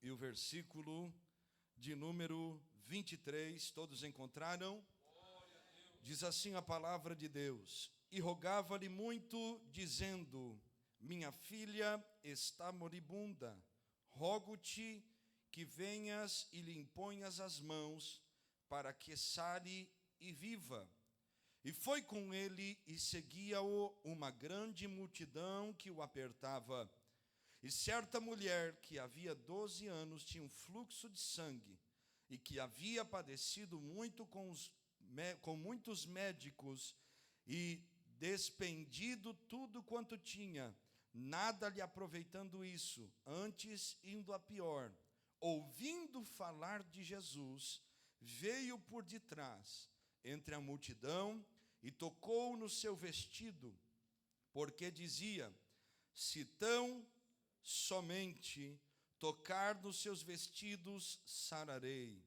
e o versículo de número 23, todos encontraram? Diz assim a palavra de Deus: e rogava-lhe muito, dizendo: minha filha está moribunda, rogo-te que venhas e lhe imponhas as mãos, para que sare e viva. E foi com ele, e seguia-o uma grande multidão que o apertava. E certa mulher, que havia 12 anos, tinha um fluxo de sangue, e que havia padecido muito com muitos médicos, e despendido tudo quanto tinha, nada lhe aproveitando isso, antes indo a pior, ouvindo falar de Jesus, veio por detrás, entre a multidão, e tocou no seu vestido, porque dizia: se tão somente tocar nos seus vestidos, sararei.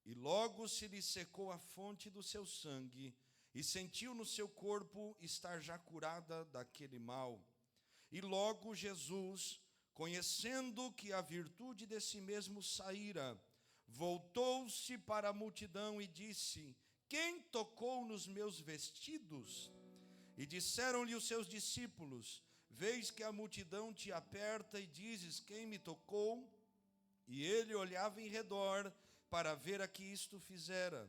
E logo se lhe secou a fonte do seu sangue, e sentiu no seu corpo estar já curada daquele mal. E logo Jesus, conhecendo que a virtude de si mesmo saíra, voltou-se para a multidão e disse: quem tocou nos meus vestidos? E disseram-lhe os seus discípulos: vês que a multidão te aperta e dizes: quem me tocou? E ele olhava em redor para ver a que isto fizera.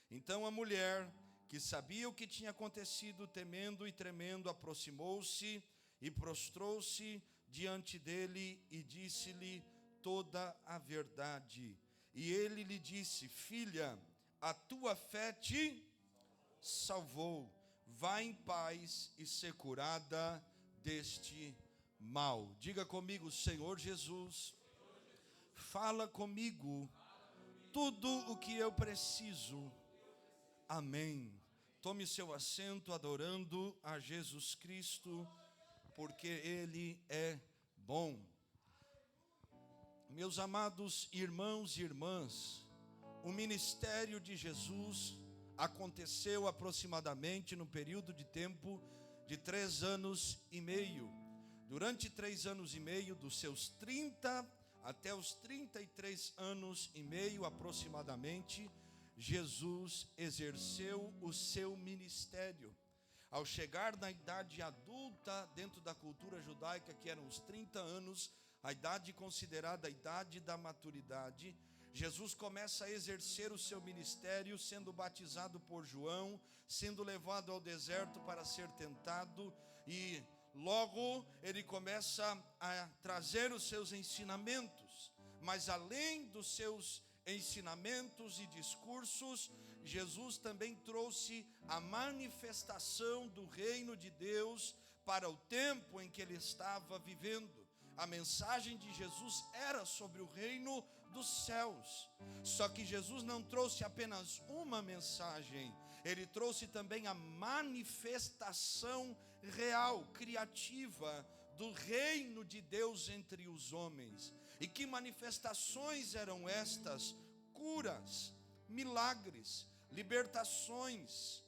Então a mulher, que sabia o que tinha acontecido, temendo e tremendo, aproximou-se e prostrou-se diante dele e disse-lhe toda a verdade. E ele lhe disse: filha, a tua fé te salvou. Vá em paz e ser curada deste mal. Diga comigo: Senhor Jesus, fala comigo tudo o que eu preciso. Amém. Tome seu assento adorando a Jesus Cristo, porque Ele é bom. Meus amados irmãos e irmãs, o ministério de Jesus aconteceu aproximadamente no período de tempo de 3 anos e meio. Durante 3 anos e meio, dos seus 30 até os 33 anos e meio aproximadamente, Jesus exerceu o seu ministério. Ao chegar na idade adulta, dentro da cultura judaica, que eram os 30 anos, a idade considerada a idade da maturidade, Jesus começa a exercer o seu ministério, sendo batizado por João, sendo levado ao deserto para ser tentado, e logo ele começa a trazer os seus ensinamentos. Mas além dos seus ensinamentos e discursos, Jesus também trouxe a manifestação do reino de Deus para o tempo em que ele estava vivendo. A mensagem de Jesus era sobre o reino dos céus. Só que Jesus não trouxe apenas uma mensagem, ele trouxe também a manifestação real, criativa do reino de Deus entre os homens. E que manifestações eram estas? Curas, milagres, libertações,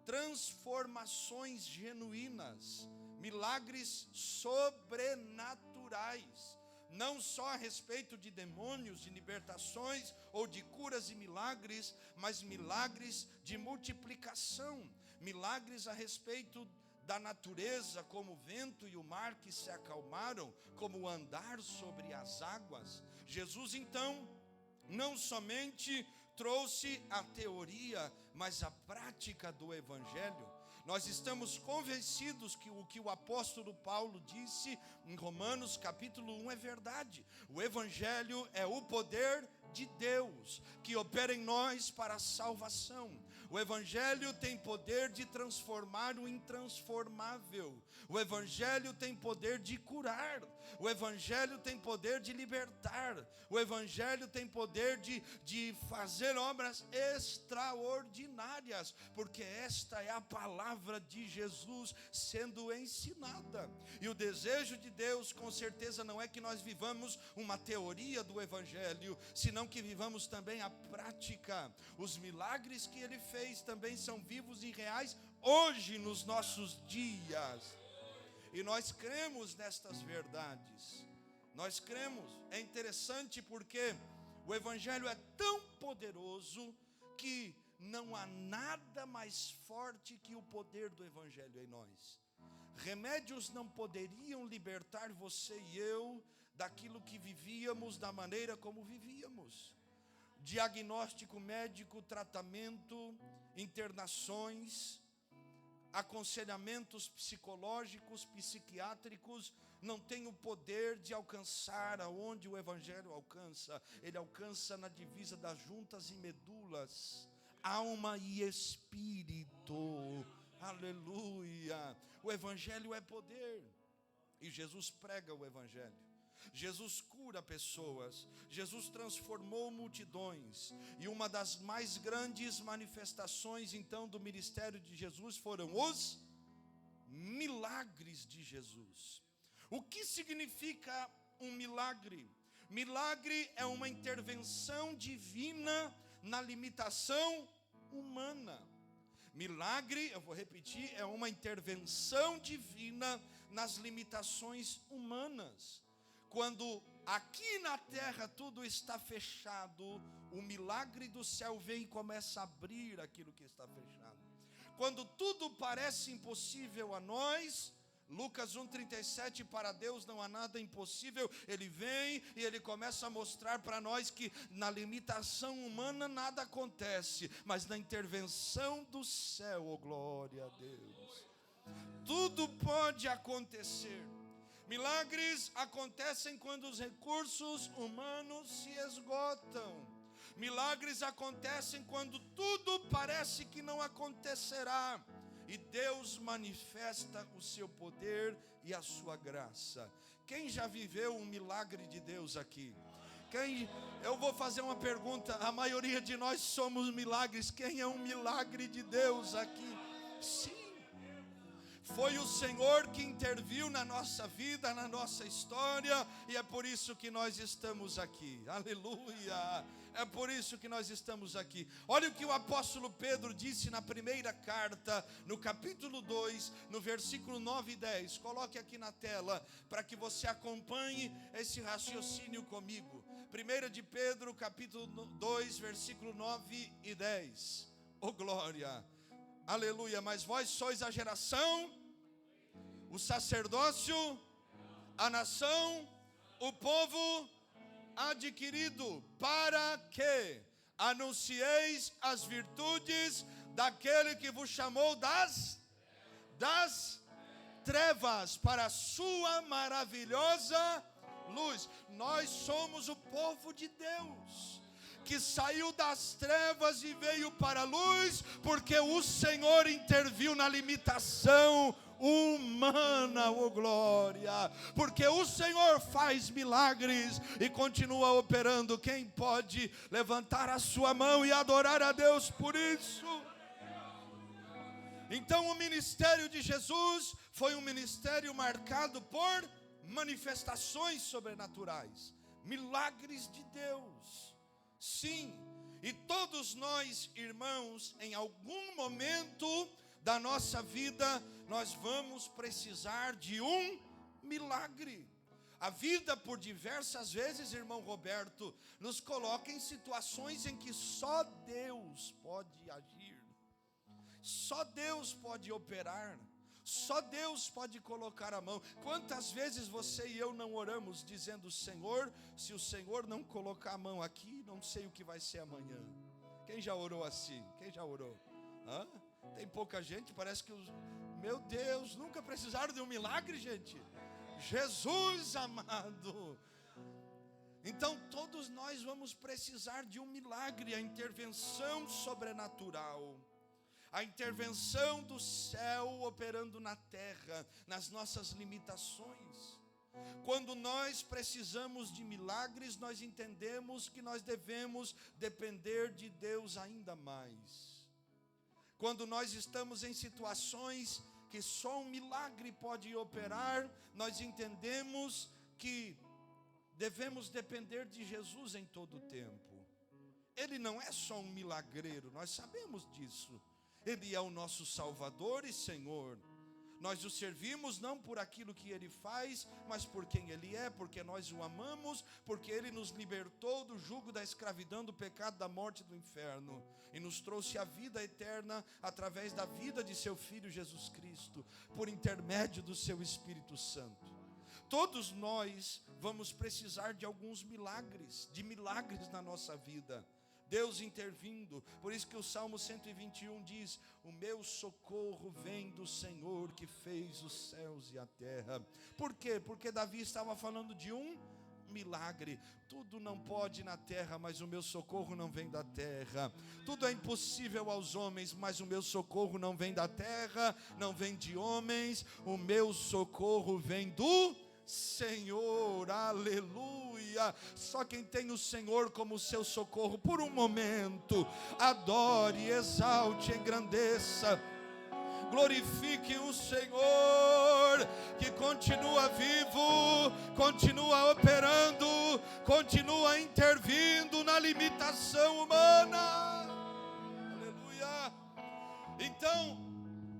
transformações genuínas, milagres sobrenaturais, não só a respeito de demônios, de libertações ou de curas e milagres, mas milagres de multiplicação, milagres a respeito da natureza, como o vento e o mar que se acalmaram, como o andar sobre as águas. Jesus então não somente trouxe a teoria, mas a prática do evangelho. Nós estamos convencidos que o que o apóstolo Paulo disse em Romanos capítulo 1 é verdade. O evangelho é o poder de Deus que opera em nós para a salvação. O evangelho tem poder de transformar o intransformável. O evangelho tem poder de curar. O evangelho tem poder de libertar. O evangelho tem poder de fazer obras extraordinárias, porque esta é a palavra de Jesus sendo ensinada. E o desejo de Deus, com certeza, não é que nós vivamos uma teoria do evangelho, senão que vivamos também a prática. Os milagres que ele fez também são vivos e reais hoje nos nossos dias. E nós cremos nestas verdades. Nós cremos. É interessante porque o Evangelho é tão poderoso que não há nada mais forte que o poder do Evangelho em nós. Remédios não poderiam libertar você e eu daquilo que vivíamos, da maneira como vivíamos. Diagnóstico médico, tratamento, internações, aconselhamentos psicológicos, psiquiátricos, não tem o poder de alcançar aonde o Evangelho alcança. Ele alcança na divisa das juntas e medulas, alma e espírito. Aleluia. O Evangelho é poder. E Jesus prega o Evangelho. Jesus cura pessoas. Jesus transformou multidões. E uma das mais grandes manifestações então do ministério de Jesus foram os milagres de Jesus. O que significa um milagre? Milagre é uma intervenção divina na limitação humana. Milagre, eu vou repetir, é uma intervenção divina nas limitações humanas. Quando aqui na terra tudo está fechado, o milagre do céu vem e começa a abrir aquilo que está fechado. Quando tudo parece impossível a nós, Lucas 1,37, para Deus não há nada impossível. Ele vem e ele começa a mostrar para nós que na limitação humana nada acontece, mas na intervenção do céu, oh glória a Deus, tudo pode acontecer. Milagres acontecem quando os recursos humanos se esgotam. Milagres acontecem quando tudo parece que não acontecerá. E Deus manifesta o seu poder e a sua graça. Quem já viveu um milagre de Deus aqui? Eu vou fazer uma pergunta. A maioria de nós somos milagres. Quem é um milagre de Deus aqui? Sim. Foi o Senhor que interviu na nossa vida, na nossa história, e é por isso que nós estamos aqui. Aleluia! É por isso que nós estamos aqui. Olha o que o apóstolo Pedro disse na primeira carta, no capítulo 2, no versículo 9 e 10. Coloque aqui na tela, para que você acompanhe esse raciocínio comigo. 1 de Pedro, capítulo 2, versículo 9 e 10. Oh glória! Aleluia! Mas vós sois a geração, o sacerdócio, a nação, o povo adquirido, para que anuncieis as virtudes daquele que vos chamou das trevas para a sua maravilhosa luz. Nós somos o povo de Deus, que saiu das trevas e veio para a luz, porque o Senhor interviu na limitação humana, oh glória, porque o Senhor faz milagres e continua operando. Quem pode levantar a sua mão e adorar a Deus por isso? Então o ministério de Jesus foi um ministério marcado por manifestações sobrenaturais, milagres de Deus. Sim, e todos nós, irmãos, em algum momento da nossa vida, nós vamos precisar de um milagre. A vida, por diversas vezes, irmão Roberto, nos coloca em situações em que só Deus pode agir, só Deus pode operar, só Deus pode colocar a mão. Quantas vezes você e eu não oramos dizendo: Senhor, se o Senhor não colocar a mão aqui, não sei o que vai ser amanhã. Quem já orou assim? Quem já orou? Tem pouca gente, parece que meu Deus, nunca precisaram de um milagre, gente. Jesus amado. Então todos nós vamos precisar de um milagre, a intervenção sobrenatural, a intervenção do céu operando na terra, nas nossas limitações. Quando nós precisamos de milagres, nós entendemos que nós devemos depender de Deus ainda mais. Quando nós estamos em situações que só um milagre pode operar, nós entendemos que devemos depender de Jesus em todo o tempo. Ele não é só um milagreiro, nós sabemos disso. Ele é o nosso Salvador e Senhor. Nós o servimos não por aquilo que Ele faz, mas por quem Ele é, porque nós o amamos, porque Ele nos libertou do jugo da escravidão, do pecado, da morte e do inferno, e nos trouxe a vida eterna através da vida de seu Filho Jesus Cristo, por intermédio do seu Espírito Santo. Todos nós vamos precisar de alguns milagres, na nossa vida. Deus intervindo. Por isso que o Salmo 121 diz: o meu socorro vem do Senhor que fez os céus e a terra. Por quê? Porque Davi estava falando de um milagre. Tudo não pode na terra, mas o meu socorro não vem da terra. Tudo é impossível aos homens, mas o meu socorro não vem da terra, não vem de homens. O meu socorro vem do Senhor, aleluia. Só quem tem o Senhor como seu socorro por um momento, adore, exalte, engrandeça, glorifique o Senhor, que continua vivo, continua operando, continua intervindo na limitação humana, aleluia. Então,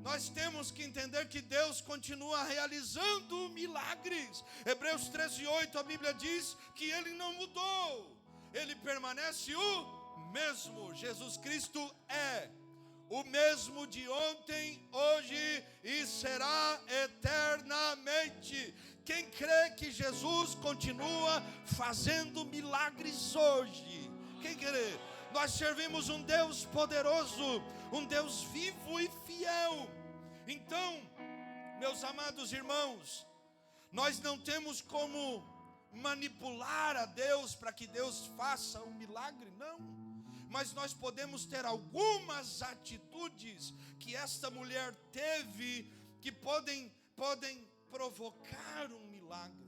nós temos que entender que Deus continua realizando milagres. Hebreus 13:8, a Bíblia diz que Ele não mudou, Ele permanece o mesmo. Jesus Cristo é o mesmo de ontem, hoje e será eternamente. Quem crê que Jesus continua fazendo milagres hoje? Quem crê? Nós servimos um Deus poderoso, um Deus vivo e fiel. Então, meus amados irmãos, nós não temos como manipular a Deus para que Deus faça um milagre, não. Mas nós podemos ter algumas atitudes que esta mulher teve, que podem provocar um milagre.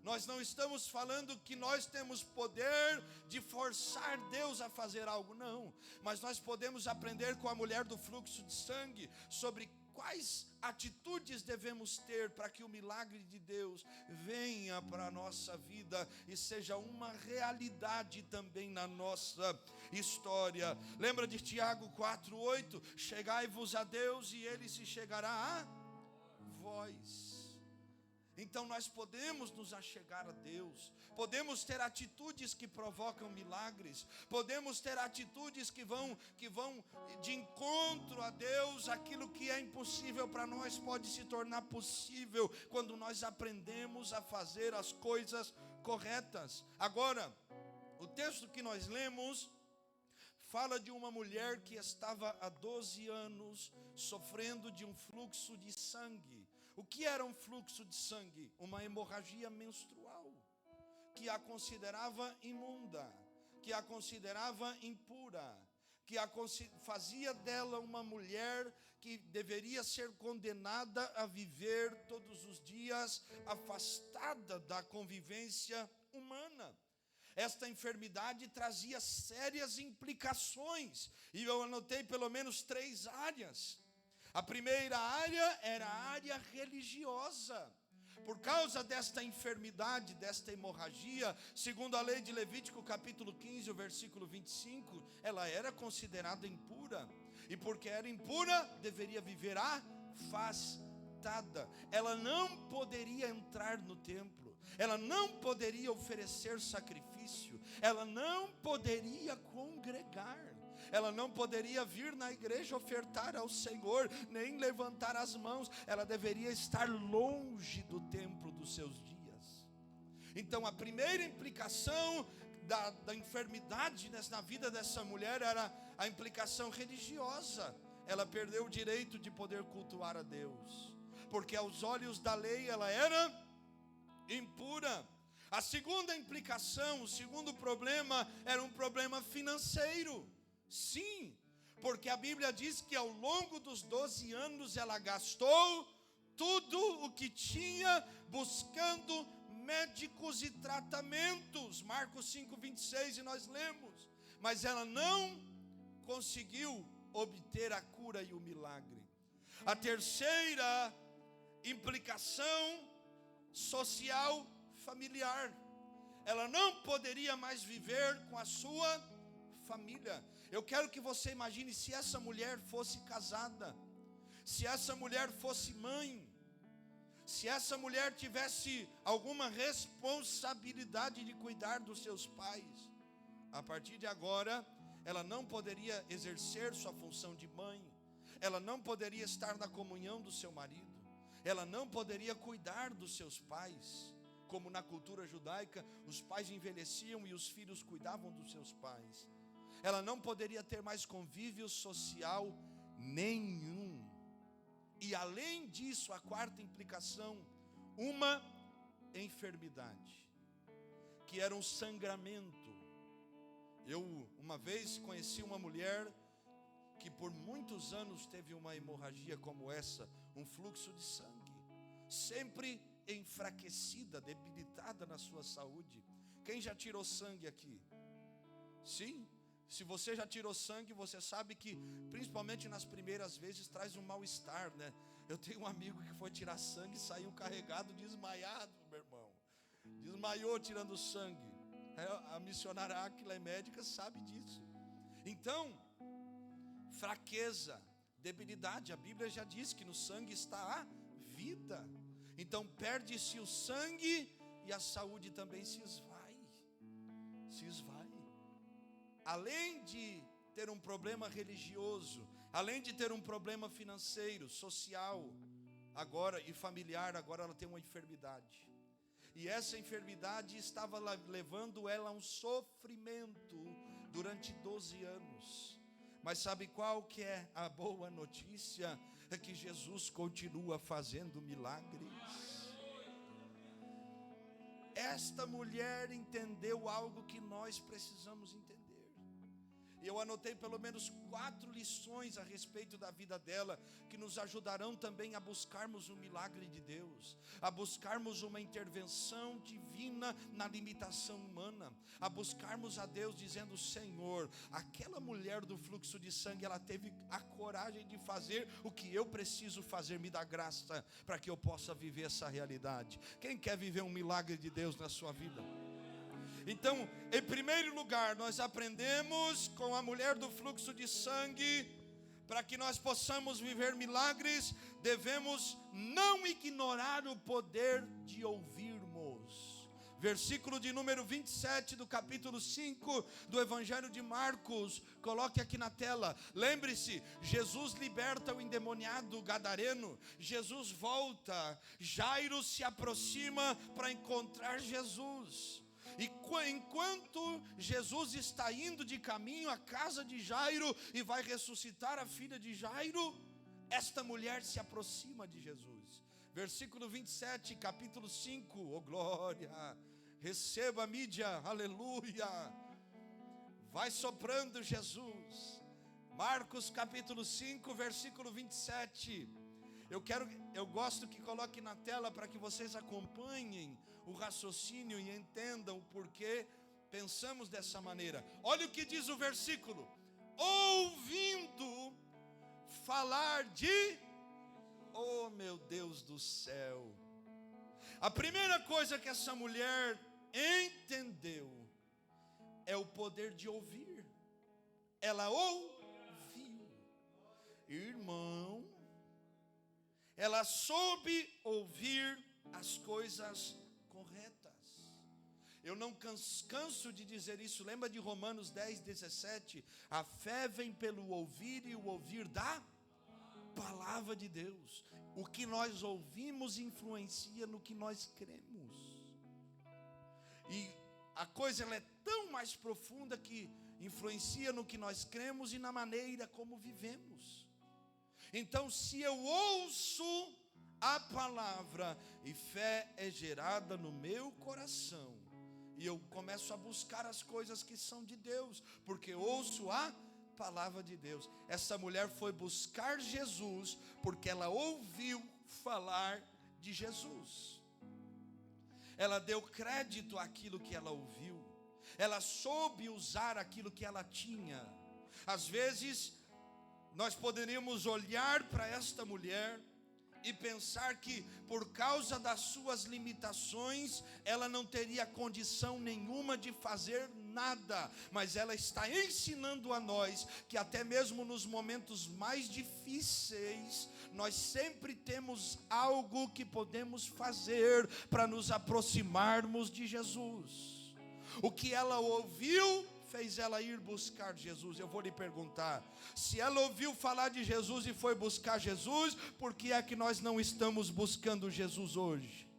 Nós não estamos falando que nós temos poder de forçar Deus a fazer algo, não. Mas nós podemos aprender com a mulher do fluxo de sangue sobre quais atitudes devemos ter para que o milagre de Deus venha para a nossa vida e seja uma realidade também na nossa história. Lembra de Tiago 4:8? Chegai-vos a Deus e Ele se chegará a vós. Então nós podemos nos achegar a Deus, podemos ter atitudes que provocam milagres, podemos ter atitudes que vão de encontro a Deus. Aquilo que é impossível para nós pode se tornar possível quando nós aprendemos a fazer as coisas corretas. Agora, o texto que nós lemos fala de uma mulher que estava há 12 anos sofrendo de um fluxo de sangue. O que era um fluxo de sangue? Uma hemorragia menstrual, que a considerava imunda, que a considerava impura, que fazia dela uma mulher que deveria ser condenada a viver todos os dias afastada da convivência humana. Esta enfermidade trazia sérias implicações, e eu anotei pelo menos 3 áreas. A primeira área era a área religiosa. Por causa desta enfermidade, desta hemorragia, segundo a lei de Levítico capítulo 15, o versículo 25, ela era considerada impura. E porque era impura, deveria viver afastada. Ela não poderia entrar no templo, ela não poderia oferecer sacrifício, ela não poderia congregar. Ela não poderia vir na igreja ofertar ao Senhor, nem levantar as mãos. Ela deveria estar longe do templo dos seus dias. Então a primeira implicação da enfermidade na vida dessa mulher era a implicação religiosa. Ela perdeu o direito de poder cultuar a Deus, porque aos olhos da lei ela era impura. A segunda implicação, o segundo problema, era um problema financeiro. Sim, porque a Bíblia diz que ao longo dos 12 anos ela gastou tudo o que tinha buscando médicos e tratamentos. Marcos 5:26, e nós lemos. Mas ela não conseguiu obter a cura e o milagre. A terceira implicação social familiar. Ela não poderia mais viver com a sua família. Eu quero que você imagine se essa mulher fosse casada, se essa mulher fosse mãe, Se essa mulher tivesse alguma responsabilidade de cuidar dos seus pais, a partir de agora, ela não poderia exercer sua função de mãe, ela não poderia estar na comunhão do seu marido, ela não poderia cuidar dos seus pais, como na cultura judaica, os pais envelheciam e os filhos cuidavam dos seus pais. Ela não poderia ter mais convívio social nenhum. E além disso, a quarta implicação, uma enfermidade, que era um sangramento. Eu uma vez conheci uma mulher que por muitos anos teve uma hemorragia como essa, um fluxo de sangue, sempre enfraquecida, debilitada na sua saúde. Quem já tirou sangue aqui? Sim? Se você já tirou sangue, você sabe que, principalmente nas primeiras vezes, traz um mal-estar, né? Eu tenho um amigo que foi tirar sangue e saiu carregado, desmaiado, meu irmão. Desmaiou tirando sangue. A missionária Áquila é médica, sabe disso. Então, fraqueza, debilidade. A Bíblia já diz que no sangue está a vida. Então, perde-se o sangue e a saúde também se esvai. Se esvai. Além de ter um problema religioso, além de ter um problema financeiro, social, agora e familiar, agora ela tem uma enfermidade. E essa enfermidade estava levando ela a um sofrimento durante 12 anos. Mas sabe qual que é a boa notícia? É que Jesus continua fazendo milagres. Esta mulher entendeu algo que nós precisamos entender. E eu anotei pelo menos 4 lições a respeito da vida dela, que nos ajudarão também a buscarmos o milagre de Deus, a buscarmos uma intervenção divina na limitação humana, a buscarmos a Deus dizendo: Senhor, aquela mulher do fluxo de sangue, ela teve a coragem de fazer o que eu preciso fazer, me dá graça para que eu possa viver essa realidade. Quem quer viver um milagre de Deus na sua vida? Então, em primeiro lugar, nós aprendemos com a mulher do fluxo de sangue, para que nós possamos viver milagres, devemos não ignorar o poder de ouvirmos. Versículo de número 27 do capítulo 5 do Evangelho de Marcos, coloque aqui na tela. Lembre-se, Jesus liberta o endemoniado gadareno, Jesus volta, Jairo se aproxima para encontrar Jesus. E enquanto Jesus está indo de caminho à casa de Jairo e vai ressuscitar a filha de Jairo, esta mulher se aproxima de Jesus. Versículo 27, capítulo 5, oh glória, receba a mídia, aleluia, vai soprando Jesus. Marcos capítulo 5, versículo 27, eu gosto que coloque na tela para que vocês acompanhem o raciocínio e entendam o porquê pensamos dessa maneira. Olha o que diz o versículo: ouvindo falar de... Oh meu Deus do céu! A primeira coisa que essa mulher entendeu é o poder de ouvir. Ela ouviu. Irmão, ela soube ouvir as coisas corretas. Eu não canso de dizer isso. Lembra de Romanos 10, 17? A fé vem pelo ouvir e o ouvir da palavra de Deus. O que nós ouvimos influencia no que nós cremos. E a coisa ela é tão mais profunda que influencia no que nós cremos e na maneira como vivemos. Então, se eu ouço a palavra e fé é gerada no meu coração, e eu começo a buscar as coisas que são de Deus, porque ouço a palavra de Deus. Essa mulher foi buscar Jesus porque ela ouviu falar de Jesus. Ela deu crédito àquilo que ela ouviu. Ela soube usar aquilo que ela tinha. Às vezes nós poderíamos olhar para esta mulher e pensar que por causa das suas limitações, ela não teria condição nenhuma de fazer nada, mas ela está ensinando a nós que até mesmo nos momentos mais difíceis, nós sempre temos algo que podemos fazer para nos aproximarmos de Jesus. O que ela ouviu fez ela ir buscar Jesus. Eu vou lhe perguntar, se ela ouviu falar de Jesus e foi buscar Jesus, por que é que nós não estamos buscando Jesus hoje?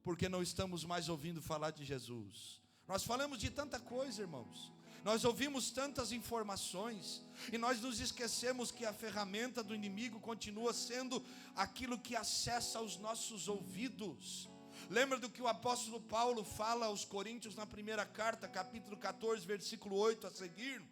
Porque não estamos mais ouvindo falar de Jesus. Nós falamos de tanta coisa, irmãos, nós ouvimos tantas informações, e nós nos esquecemos que a ferramenta do inimigo continua sendo aquilo que acessa os nossos ouvidos. Lembra do que o apóstolo Paulo fala aos Coríntios na primeira carta, capítulo 14, versículo 8 a seguir?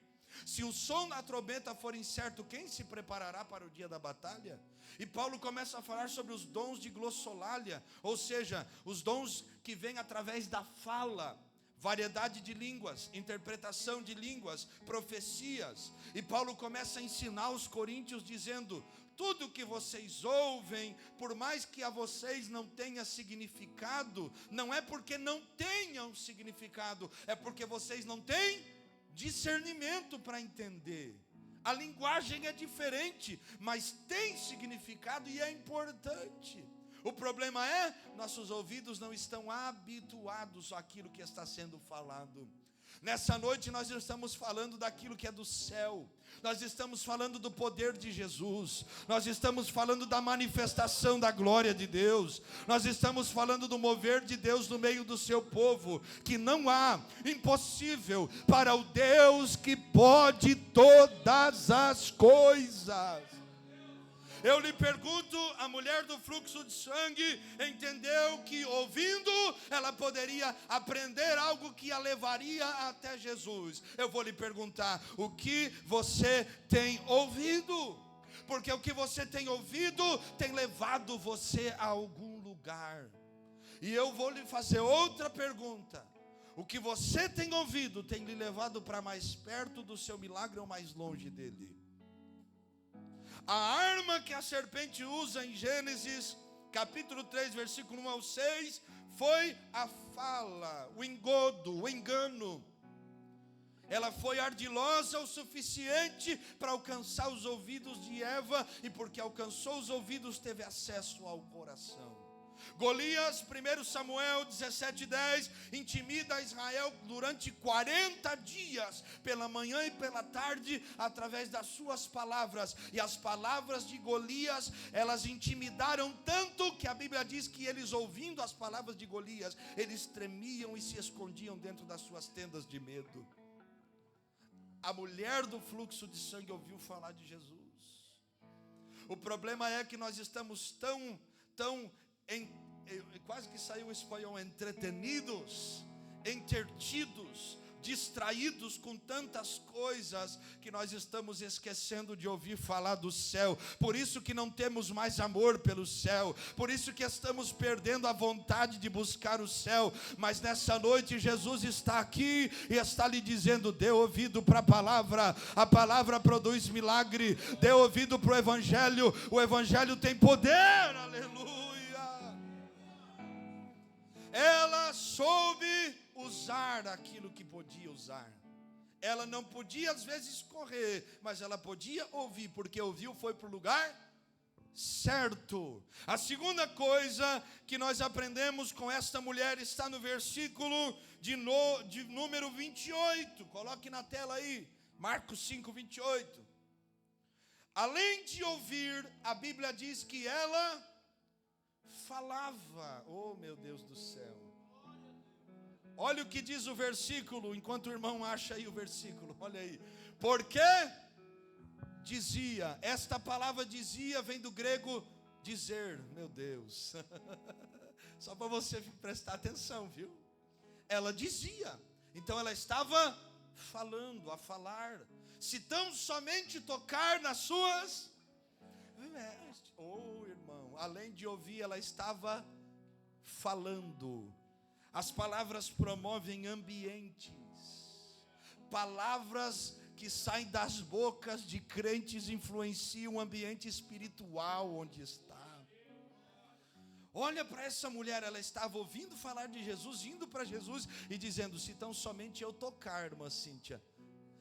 Se o som da trombeta for incerto, quem se preparará para o dia da batalha? E Paulo começa a falar sobre os dons de glossolalia, ou seja, os dons que vêm através da fala, variedade de línguas, interpretação de línguas, profecias. E Paulo começa a ensinar os coríntios dizendo: tudo que vocês ouvem, por mais que a vocês não tenha significado, não é porque não tenham significado, é porque vocês não têm discernimento para entender. A linguagem é diferente, mas tem significado e é importante. O problema é, nossos ouvidos não estão habituados àquilo que está sendo falado. Nessa noite nós estamos falando daquilo que é do céu. Nós estamos falando do poder de Jesus. Nós estamos falando da manifestação da glória de Deus. Nós estamos falando do mover de Deus no meio do seu povo. Que não há impossível para o Deus que pode todas as coisas. Eu lhe pergunto, a mulher do fluxo de sangue entendeu que ouvindo, ela poderia aprender algo que a levaria até Jesus. Eu vou lhe perguntar, o que você tem ouvido? Porque o que você tem ouvido tem levado você a algum lugar. E eu vou lhe fazer outra pergunta. O que você tem ouvido tem lhe levado para mais perto do seu milagre ou mais longe dele? A arma que a serpente usa em Gênesis, capítulo 3, versículo 1 ao 6, foi a fala, o engodo, o engano. Ela foi ardilosa o suficiente para alcançar os ouvidos de Eva, e porque alcançou os ouvidos, teve acesso ao coração. Golias, 1 Samuel 17:10, intimida Israel durante 40 dias, pela manhã e pela tarde, através das suas palavras. E as palavras de Golias, elas intimidaram tanto, que a Bíblia diz que eles, ouvindo as palavras de Golias, eles tremiam e se escondiam dentro das suas tendas de medo. A mulher do fluxo de sangue ouviu falar de Jesus. O problema é que nós estamos tão quase que saiu o espanhol, entretenidos, entretidos, distraídos com tantas coisas, que nós estamos esquecendo de ouvir falar do céu. Por isso que não temos mais amor pelo céu, por isso que estamos perdendo a vontade de buscar o céu. Mas nessa noite Jesus está aqui e está lhe dizendo: dê ouvido para a palavra produz milagre. Dê ouvido para o evangelho tem poder, aleluia. Ela soube usar aquilo que podia usar. Ela não podia às vezes correr, mas ela podia ouvir, porque ouviu, foi para o lugar certo. A segunda coisa que nós aprendemos com esta mulher está no versículo de número 28. Coloque na tela aí, Marcos 5:28. Além de ouvir, a Bíblia diz que ela falava. Oh, meu Deus do céu. Olha o que diz o versículo, enquanto o irmão acha aí o versículo. Olha aí. Porque dizia, esta palavra dizia vem do grego dizer. Meu Deus. Só para você prestar atenção, viu? Ela dizia. Então ela estava falando, a falar. Se tão somente tocar nas suas vestes. Oh, irmão, além de ouvir, ela estava falando. As palavras promovem ambientes. Palavras que saem das bocas de crentes influenciam o ambiente espiritual onde está. Olha para essa mulher, ela estava ouvindo falar de Jesus, indo para Jesus e dizendo: se tão somente eu tocar, irmã Cíntia,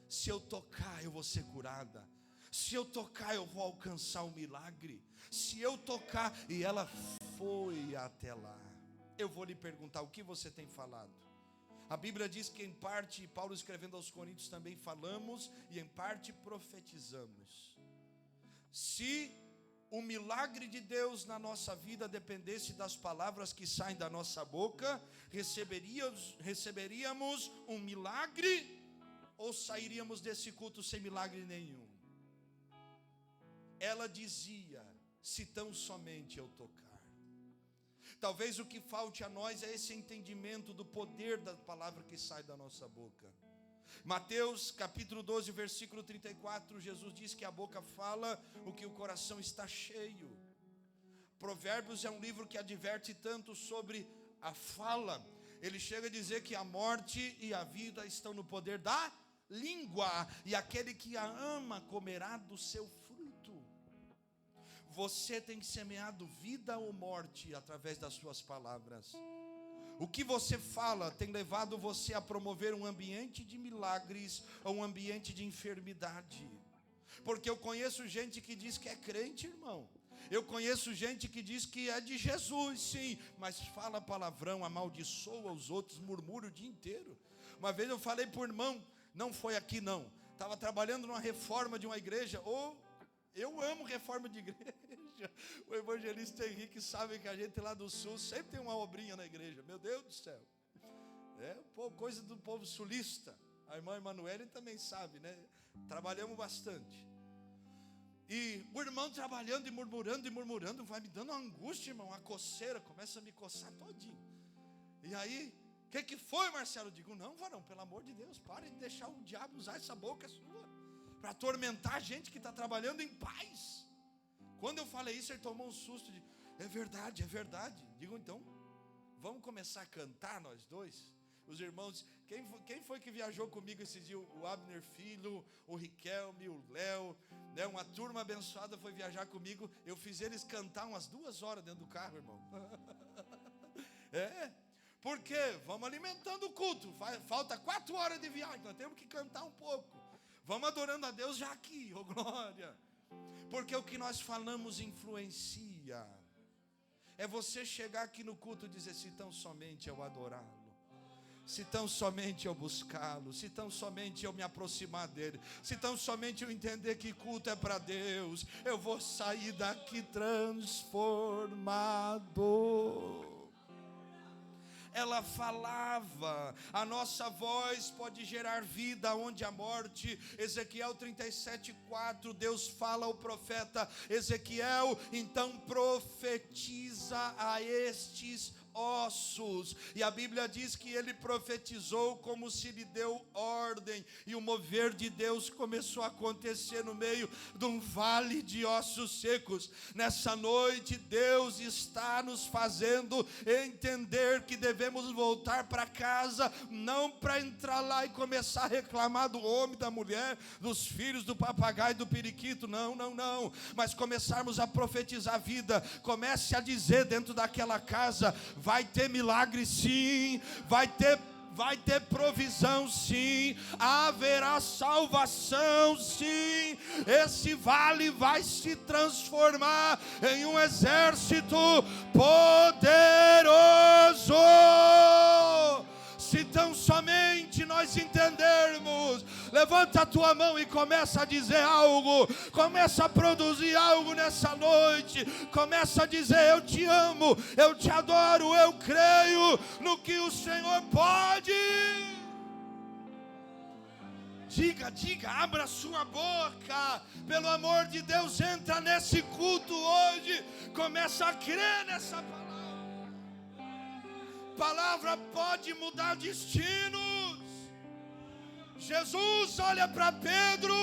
se eu tocar eu vou ser curada, se eu tocar eu vou alcançar um milagre, se eu tocar. E ela foi até lá. Eu vou lhe perguntar, o que você tem falado? A Bíblia diz que em parte, Paulo escrevendo aos Coríntios também, falamos e em parte profetizamos. Se o milagre de Deus na nossa vida dependesse das palavras que saem da nossa boca, receberíamos um milagre ou sairíamos desse culto sem milagre nenhum? Ela dizia: se tão somente eu tocar. Talvez o que falte a nós é esse entendimento do poder da palavra que sai da nossa boca. Mateus capítulo 12, versículo 34, Jesus diz que a boca fala o que o coração está cheio. Provérbios é um livro que adverte tanto sobre a fala. Ele chega a dizer que a morte e a vida estão no poder da língua, e aquele que a ama comerá do seu fruto. Você tem semeado vida ou morte através das suas palavras. O que você fala tem levado você a promover um ambiente de milagres ou um ambiente de enfermidade. Porque eu conheço gente que diz que é crente, irmão. Eu conheço gente que diz que é de Jesus, sim, mas fala palavrão, amaldiçoa os outros, murmura o dia inteiro. Uma vez eu falei para o irmão, não foi aqui não, estava trabalhando numa reforma de uma igreja, eu amo reforma de igreja. O evangelista Henrique sabe que a gente lá do sul sempre tem uma obrinha na igreja. Meu Deus do céu. É coisa do povo sulista. A irmã Emanuele também sabe, né? Trabalhamos bastante. E o irmão trabalhando e murmurando, vai me dando uma angústia, irmão, uma coceira, começa a me coçar todinho. E aí, o que foi, Marcelo? Eu digo: não, varão, pelo amor de Deus, pare de deixar o diabo usar essa boca sua para atormentar a gente que está trabalhando em paz. Quando eu falei isso, ele tomou um susto de: é verdade, é verdade. Digo: então, vamos começar a cantar nós dois? Os irmãos, quem foi que viajou comigo esse dia? O Abner Filho, o Riquelme, o Léo, né? Uma turma abençoada foi viajar comigo. Eu fiz eles cantar umas 2 horas dentro do carro, irmão. Por quê? Vamos alimentando o culto. Falta 4 horas de viagem, nós temos que cantar um pouco. Vamos adorando a Deus já aqui, oh glória. Porque o que nós falamos influencia. É você chegar aqui no culto e dizer: se tão somente eu adorá-lo, se tão somente eu buscá-lo, se tão somente eu me aproximar dele, se tão somente eu entender que culto é para Deus, eu vou sair daqui transformado. Ela falava, a nossa voz pode gerar vida onde há morte. Ezequiel 37:4, Deus fala ao profeta Ezequiel: então profetiza a estes ossos. E a Bíblia diz que ele profetizou como se lhe deu ordem, e o mover de Deus começou a acontecer no meio de um vale de ossos secos. Nessa noite Deus está nos fazendo entender que devemos voltar para casa, não para entrar lá e começar a reclamar do homem, da mulher, dos filhos, do papagaio, do periquito, não, mas começarmos a profetizar a vida. Comece a dizer dentro daquela casa: vai ter milagre sim, vai ter provisão sim, haverá salvação sim, esse vale vai se transformar em um exército poderoso. Se tão somente nós entendermos, levanta a tua mão e começa a dizer algo, começa a produzir algo nessa noite, começa a dizer: eu te amo, eu te adoro, eu creio no que o Senhor pode. Diga, abra sua boca, pelo amor de Deus, entra nesse culto hoje, começa a crer nessa palavra. Palavra pode mudar destinos. Jesus olha para Pedro,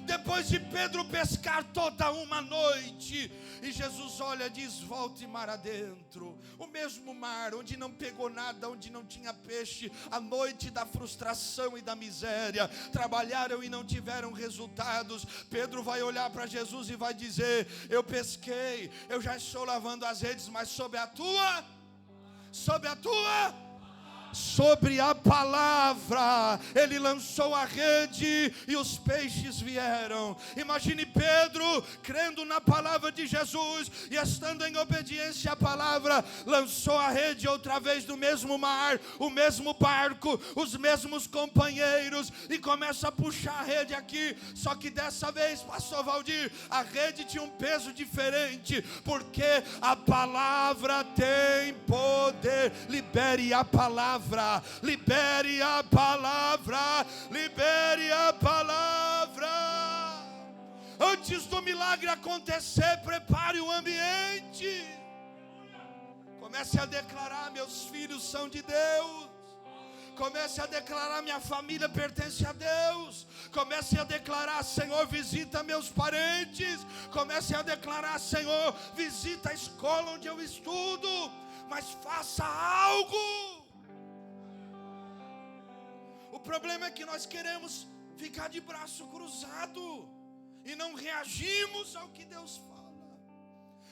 Depois de Pedro pescar toda uma noite, e Jesus olha e diz: volte mar adentro. O mesmo mar onde não pegou nada, onde não tinha peixe, a noite da frustração e da miséria, trabalharam e não tiveram resultados. Pedro vai olhar para Jesus e vai dizer: eu pesquei, eu já estou lavando as redes, mas sobre a palavra, ele lançou a rede e os peixes vieram. Imagine Pedro crendo na palavra de Jesus e estando em obediência à palavra, lançou a rede outra vez no mesmo mar, o mesmo barco, os mesmos companheiros, e começa a puxar a rede aqui. Só que dessa vez, pastor Valdir, a rede tinha um peso diferente, porque a palavra tem poder. Libere a palavra. Libere a palavra, libere a palavra. Antes do milagre acontecer, prepare o ambiente. Comece a declarar: meus filhos são de Deus. Comece a declarar: minha família pertence a Deus. Comece a declarar: Senhor, visita meus parentes. Comece a declarar: Senhor, visita a escola onde eu estudo. Mas faça algo. O problema é que nós queremos ficar de braço cruzado e não reagimos ao que Deus fala.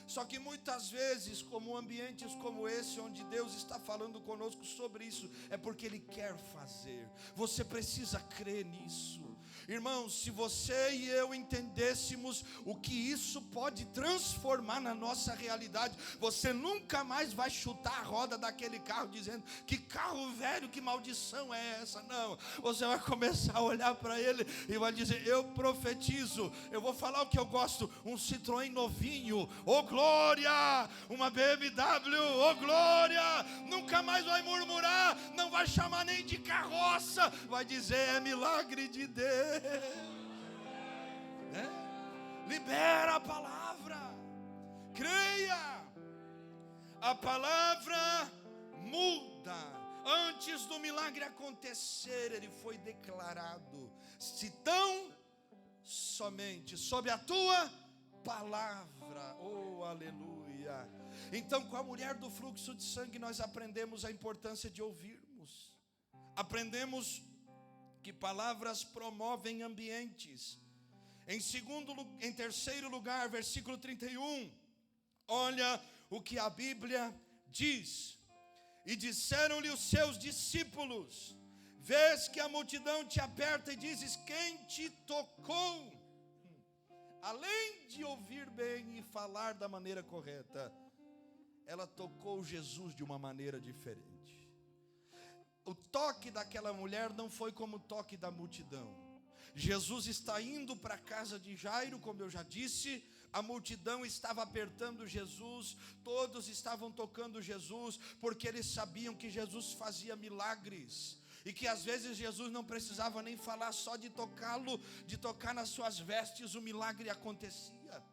Só que muitas vezes, como ambientes como esse, onde Deus está falando conosco sobre isso, é porque Ele quer fazer. Você precisa crer nisso. Irmãos, se você e eu entendêssemos o que isso pode transformar na nossa realidade, você nunca mais vai chutar a roda daquele carro dizendo: que carro velho, que maldição é essa? Não, você vai começar a olhar para ele e vai dizer: eu profetizo, eu vou falar o que eu gosto, um Citroën novinho, oh glória, uma BMW, oh glória, nunca mais vai murmurar, não vai chamar nem de carroça, vai dizer: é milagre de Deus. Libera a palavra, creia. A palavra muda. Antes do milagre acontecer, ele foi declarado: se tão somente sob a tua palavra. Oh, aleluia. Então, com a mulher do fluxo de sangue, nós aprendemos a importância de ouvirmos. Aprendemos que palavras promovem ambientes. Em terceiro lugar, versículo 31, olha o que a Bíblia diz: e disseram-lhe os seus discípulos: vês que a multidão te aperta e dizes: quem te tocou? Além de ouvir bem e falar da maneira correta, ela tocou Jesus de uma maneira diferente. O toque daquela mulher não foi como o toque da multidão. Jesus está indo para a casa de Jairo, como eu já disse. A multidão estava apertando Jesus, todos estavam tocando Jesus, porque eles sabiam que Jesus fazia milagres, e que às vezes Jesus não precisava nem falar, só de tocá-lo, de tocar nas suas vestes, o milagre acontecia.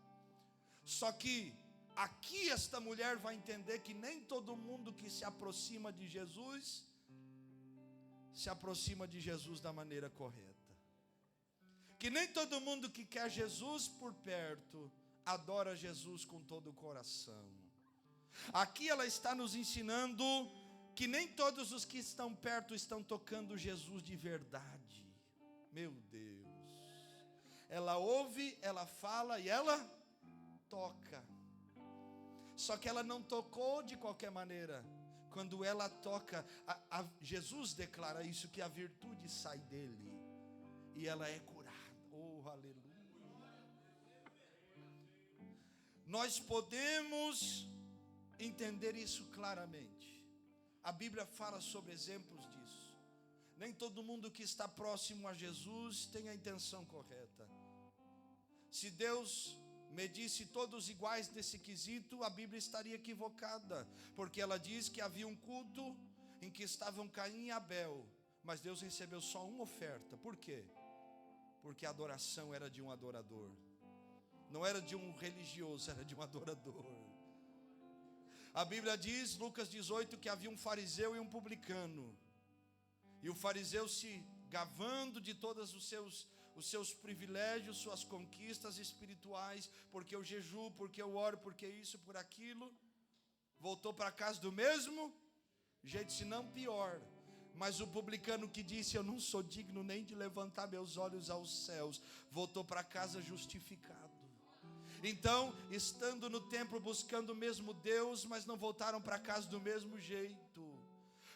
Só que aqui esta mulher vai entender que nem todo mundo que se aproxima de Jesus se aproxima de Jesus da maneira correta. Que nem todo mundo que quer Jesus por perto adora Jesus com todo o coração. Aqui ela está nos ensinando que nem todos os que estão perto estão tocando Jesus de verdade. Meu Deus. Ela ouve, ela fala e ela toca. Só que ela não tocou de qualquer maneira. Quando ela toca, Jesus declara isso, que a virtude sai dele e ela é curada. Oh, aleluia. Nós podemos entender isso claramente. A Bíblia fala sobre exemplos disso. Nem todo mundo que está próximo a Jesus tem a intenção correta. Se Deus medisse todos iguais nesse quesito, a Bíblia estaria equivocada, porque ela diz que havia um culto em que estavam Caim e Abel, mas Deus recebeu só uma oferta. Por quê? Porque a adoração era de um adorador, não era de um religioso, era de um adorador. A Bíblia diz, Lucas 18, que havia um fariseu e um publicano, e o fariseu se gavando de todos os os seus privilégios, suas conquistas espirituais, porque eu jejuo, porque eu oro, porque isso, por aquilo, voltou para casa do mesmo jeito, se não pior. Mas o publicano que disse: eu não sou digno nem de levantar meus olhos aos céus, voltou para casa justificado. Então, estando no templo buscando o mesmo Deus, mas não voltaram para casa do mesmo jeito.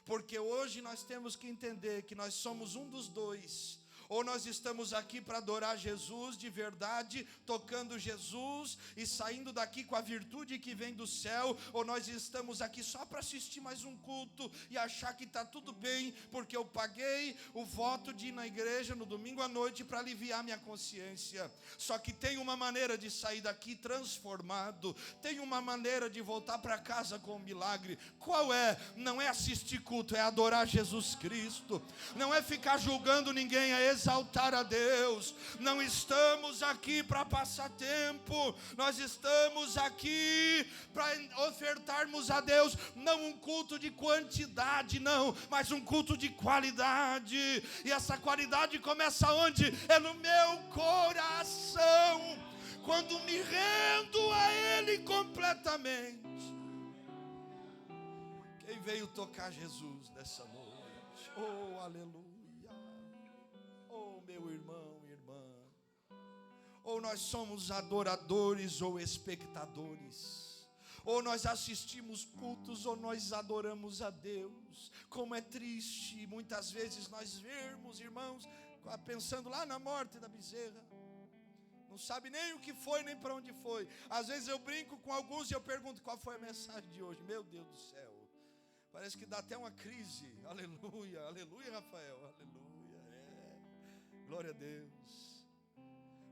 Porque hoje nós temos que entender que nós somos um dos dois. Ou nós estamos aqui para adorar Jesus de verdade, tocando Jesus e saindo daqui com a virtude que vem do céu, ou nós estamos aqui só para assistir mais um culto e achar que está tudo bem, porque eu paguei o voto de ir na igreja no domingo à noite para aliviar minha consciência. Só que tem uma maneira de sair daqui transformado, tem uma maneira de voltar para casa com um milagre. Qual é? Não é assistir culto, é adorar Jesus Cristo. Não é ficar julgando ninguém, é exaltar a Deus. Não estamos aqui para passar tempo, nós estamos aqui para ofertarmos a Deus, não um culto de quantidade, não, mas um culto de qualidade. E essa qualidade começa onde? É no meu coração, quando me rendo a Ele completamente. Quem veio tocar Jesus nessa noite? Oh, aleluia. Oh, meu irmão e irmã, ou nós somos adoradores ou espectadores, ou nós assistimos cultos ou nós adoramos a Deus. Como é triste muitas vezes nós vermos irmãos pensando lá na morte da bezerra, não sabe nem o que foi, nem para onde foi. Às vezes eu brinco com alguns e eu pergunto: qual foi a mensagem de hoje? Meu Deus do céu, parece que dá até uma crise. Aleluia, aleluia, Rafael, aleluia. Glória a Deus,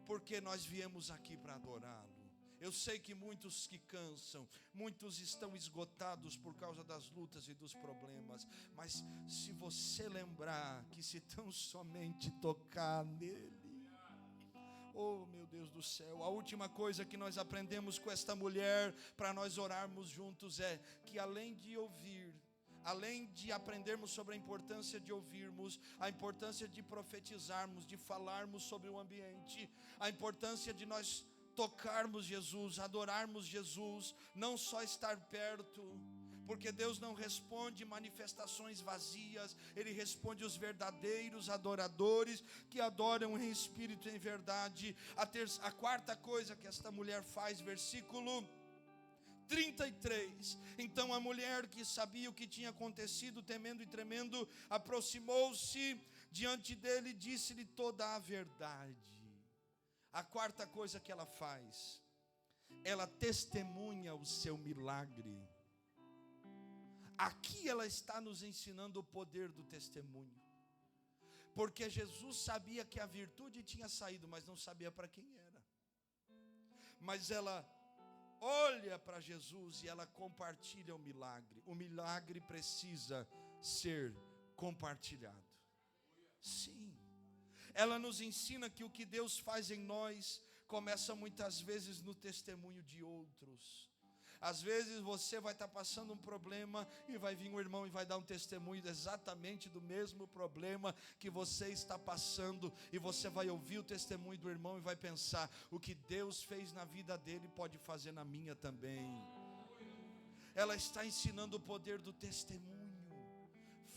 porque nós viemos aqui para adorá-lo. Eu sei que muitos que cansam, muitos estão esgotados por causa das lutas e dos problemas, mas se você lembrar que se tão somente tocar nele, oh meu Deus do céu, a última coisa que nós aprendemos com esta mulher para nós orarmos juntos é que além de ouvir, além de aprendermos sobre a importância de ouvirmos, a importância de profetizarmos, de falarmos sobre o ambiente, a importância de nós tocarmos Jesus, adorarmos Jesus, não só estar perto, porque Deus não responde manifestações vazias, Ele responde os verdadeiros adoradores que adoram em espírito e em verdade. A quarta coisa que esta mulher faz, versículo 33. Então a mulher, que sabia o que tinha acontecido, temendo e tremendo, aproximou-se diante dele e disse-lhe toda a verdade. A quarta coisa que ela faz, ela testemunha o seu milagre. Aqui ela está nos ensinando o poder do testemunho, porque Jesus sabia que a virtude tinha saído, mas não sabia para quem era. Mas ela olha para Jesus e ela compartilha o milagre. O milagre precisa ser compartilhado. Sim, ela nos ensina que o que Deus faz em nós começa muitas vezes no testemunho de outros. Às vezes você vai estar passando um problema e vai vir um irmão e vai dar um testemunho exatamente do mesmo problema que você está passando, e você vai ouvir o testemunho do irmão e vai pensar: o que Deus fez na vida dele pode fazer na minha também. Ela está ensinando o poder do testemunho.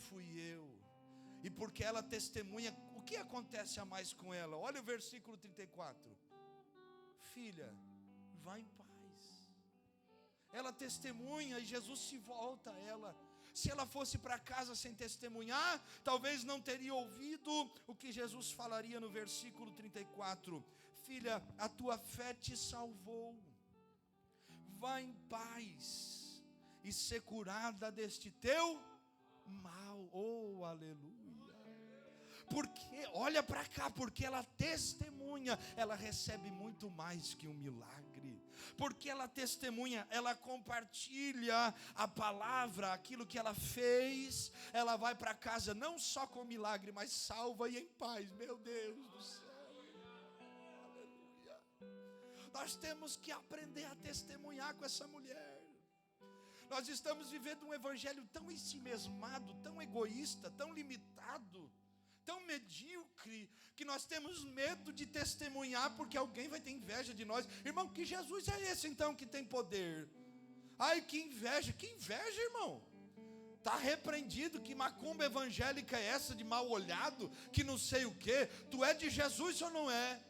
Fui eu. E porque ela testemunha, o que acontece a mais com ela? Olha o versículo 34. Filha, vá em paz. Ela testemunha e Jesus se volta a ela. Se ela fosse para casa sem testemunhar, talvez não teria ouvido o que Jesus falaria no versículo 34. Filha, a tua fé te salvou. Vá em paz e ser curada deste teu mal. Oh, aleluia. Porque, olha para cá, porque ela testemunha, ela recebe muito mais que um milagre. Porque ela testemunha, ela compartilha a palavra, aquilo que ela fez, ela vai para casa não só com milagre, mas salva e em paz. Meu Deus do céu. Aleluia. Nós temos que aprender a testemunhar com essa mulher. Nós estamos vivendo um evangelho tão ensimesmado, tão egoísta, tão limitado, tão medíocre, que nós temos medo de testemunhar porque alguém vai ter inveja de nós. Irmão, que Jesus é esse então que tem poder? Ai, que inveja, irmão. Está repreendido. Que macumba evangélica é essa de mal olhado, que não sei o que? Tu é de Jesus ou não é?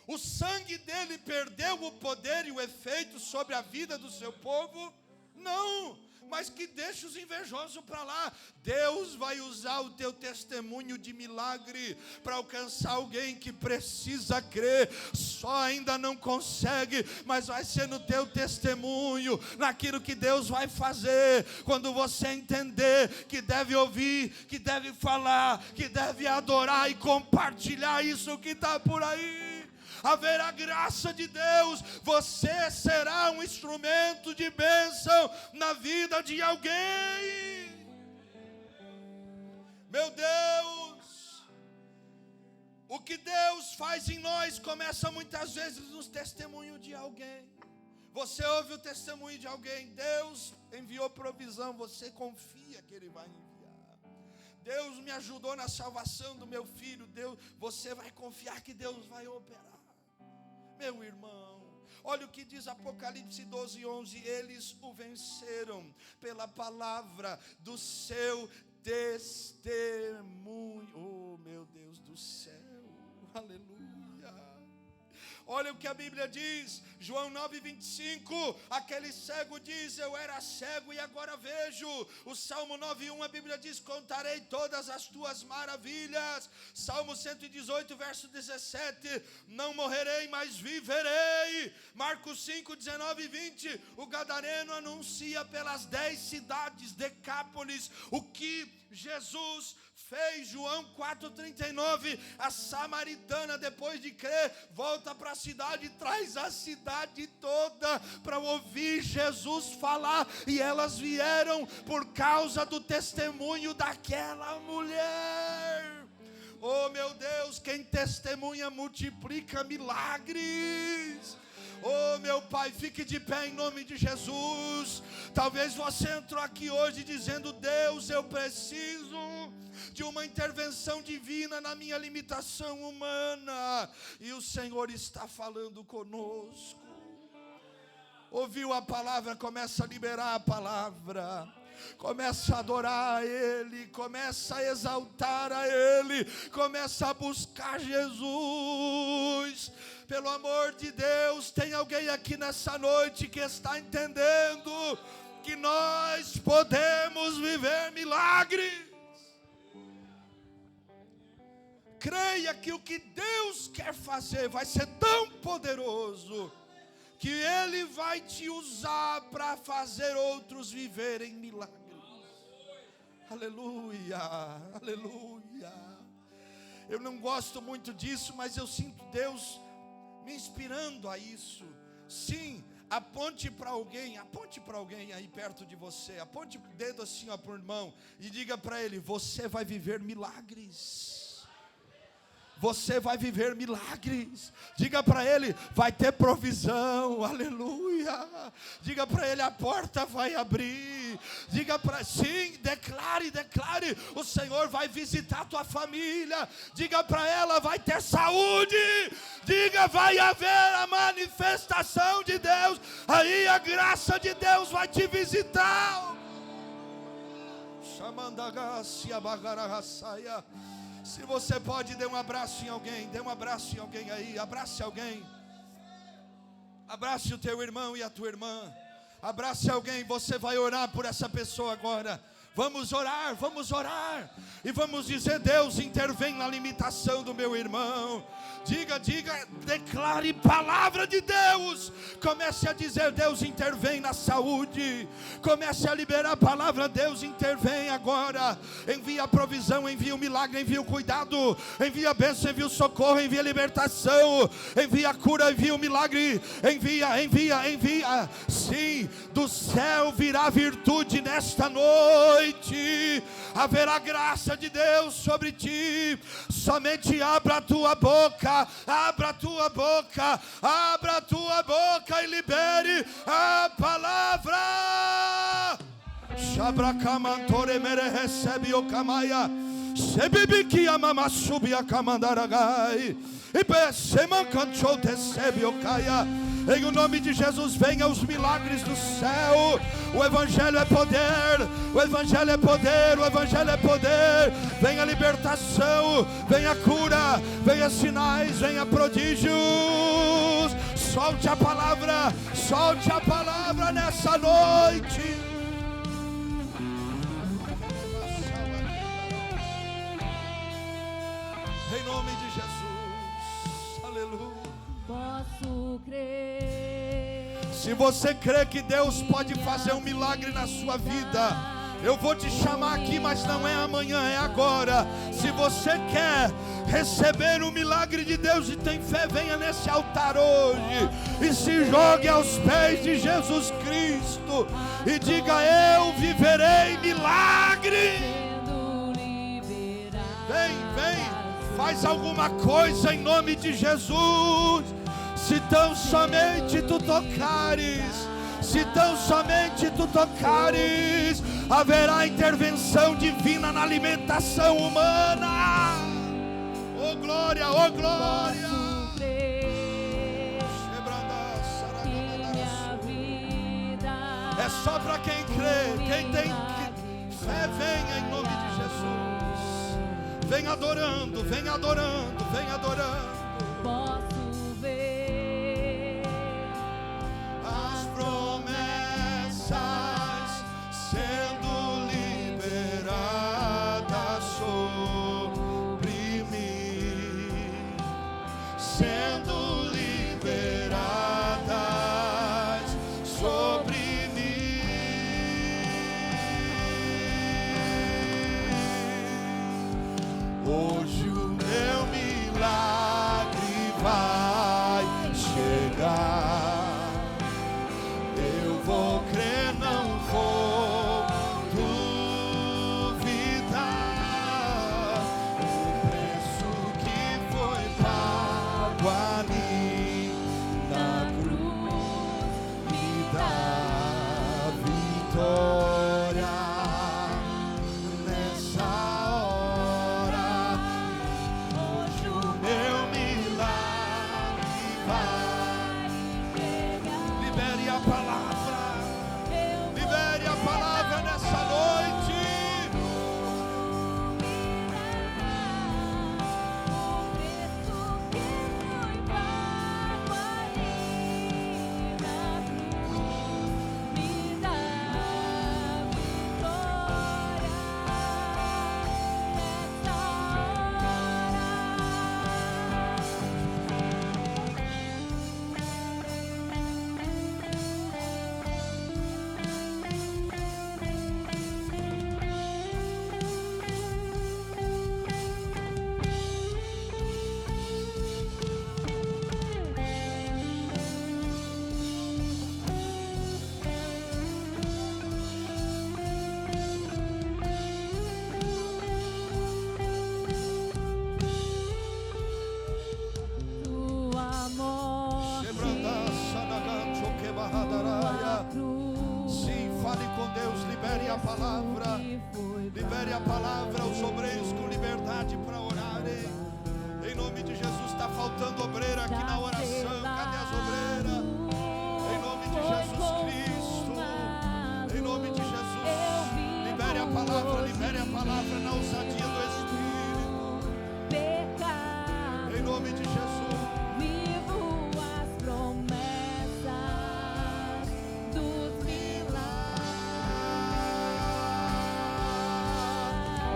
O sangue dele perdeu o poder e o efeito sobre a vida do seu povo? Não, mas que deixa os invejosos para lá. Deus vai usar o teu testemunho de milagre para alcançar alguém que precisa crer, só ainda não consegue, mas vai ser no teu testemunho, naquilo que Deus vai fazer, quando você entender que deve ouvir, que deve falar, que deve adorar e compartilhar isso que está por aí. Haverá graça de Deus, você será um instrumento de bênção na vida de alguém. Meu Deus, o que Deus faz em nós começa muitas vezes no testemunho de alguém. Você ouve o testemunho de alguém, Deus enviou provisão, você confia que Ele vai enviar. Deus me ajudou na salvação do meu filho, Deus, você vai confiar que Deus vai operar. Meu irmão, olha o que diz Apocalipse 12:11, eles o venceram pela palavra do seu testemunho. Oh, meu Deus do céu, aleluia. Olha o que a Bíblia diz, João 9:25, aquele cego diz, eu era cego e agora vejo. O Salmo 9:1, a Bíblia diz, contarei todas as tuas maravilhas. Salmo 118, verso 17, não morrerei, mas viverei. Marcos 5:19 e 20, o gadareno anuncia pelas 10 cidades, Decápolis, o que Jesus fez. João 4:39, a samaritana, depois de crer, volta para a cidade, traz a cidade toda para ouvir Jesus falar, e elas vieram por causa do testemunho daquela mulher. Oh, meu Deus, quem testemunha multiplica milagres. Oh, meu Pai, fique de pé em nome de Jesus. Talvez você entrou aqui hoje dizendo, Deus, eu preciso de uma intervenção divina na minha limitação humana, e o Senhor está falando conosco. Ouviu a palavra, começa a liberar a palavra, começa a adorar a Ele, começa a exaltar a Ele, começa a buscar Jesus. Pelo amor de Deus, tem alguém aqui nessa noite que está entendendo que nós podemos viver milagres? Creia que o que Deus quer fazer vai ser tão poderoso que Ele vai te usar para fazer outros viverem milagres. Aleluia, aleluia. Eu não gosto muito disso, mas eu sinto Deus me inspirando a isso. Sim, aponte para alguém aí perto de você, aponte o dedo assim para o irmão e diga para ele, você vai viver milagres. Você vai viver milagres. Diga para ele, vai ter provisão. Aleluia. Diga para ele, a porta vai abrir. Diga para, sim, declare. O Senhor vai visitar a tua família. Diga para ela, vai ter saúde. Diga, vai haver a manifestação de Deus. Aí a graça de Deus vai te visitar. Chamandagacia bagaragaçaia. Se você pode, dê um abraço em alguém. Dê um abraço em alguém aí. Abrace alguém. Abrace o teu irmão e a tua irmã. Abrace alguém. Você vai orar por essa pessoa agora. Vamos orar. E vamos dizer, Deus, intervém na limitação do meu irmão. Diga, declare palavra de Deus. Comece a dizer, Deus, intervém na saúde. Comece a liberar a palavra, Deus, intervém agora. Envia a provisão, envia o milagre, envia o cuidado, envia a bênção, envia o socorro, envia a libertação, envia a cura, envia o milagre, envia. Sim, do céu virá virtude nesta noite. Haverá graça de Deus sobre ti. Somente abra a tua boca e libere a palavra. Shabracamantore mere recebe o camaia. Sebibiki amamasubi akamandaragai. E percebam cantou recebe o caia. Em o nome de Jesus, venha os milagres do céu. O Evangelho é poder, o Evangelho é poder, o Evangelho é poder. Venha libertação, venha cura, venha sinais, venha prodígios. Solte a palavra nessa noite. Em nome de Jesus, aleluia. Posso crer. Se você crê que Deus pode fazer um milagre na sua vida, eu vou te chamar aqui, mas não é amanhã, é agora. Se você quer receber o milagre de Deus e tem fé, venha nesse altar hoje e se jogue aos pés de Jesus Cristo e diga: eu viverei milagre. Vem, faz alguma coisa em nome de Jesus. Se tão somente tu tocares, se tão somente tu tocares, haverá intervenção divina na alimentação humana. Oh glória, oh glória. É só para quem crê, quem tem fé, venha em nome de Jesus. Vem adorando, vem adorando, vem adorando. Posso ver as promessas sendo liberadas sobre mim, sendo liberadas sobre mim. Hoje o meu milagre vai chegar. Eu vou crer, não vou duvidar. O preço que foi pago ali na cruz me dá vitória nessa hora. Hoje o meu milagre vai chegar. Libere a palavra. Libere a palavra nessa noite. Sim, fale com Deus, libere a palavra. Libere a palavra aos obreiros com liberdade para orarem. Em nome de Jesus, está faltando obreiro aqui na oração. Cadê as obreiras? Em nome de Jesus Cristo. Em nome de Jesus. Libere a palavra na ousadia do Espírito. Em nome de Jesus. Vivo as promessas dos milagres.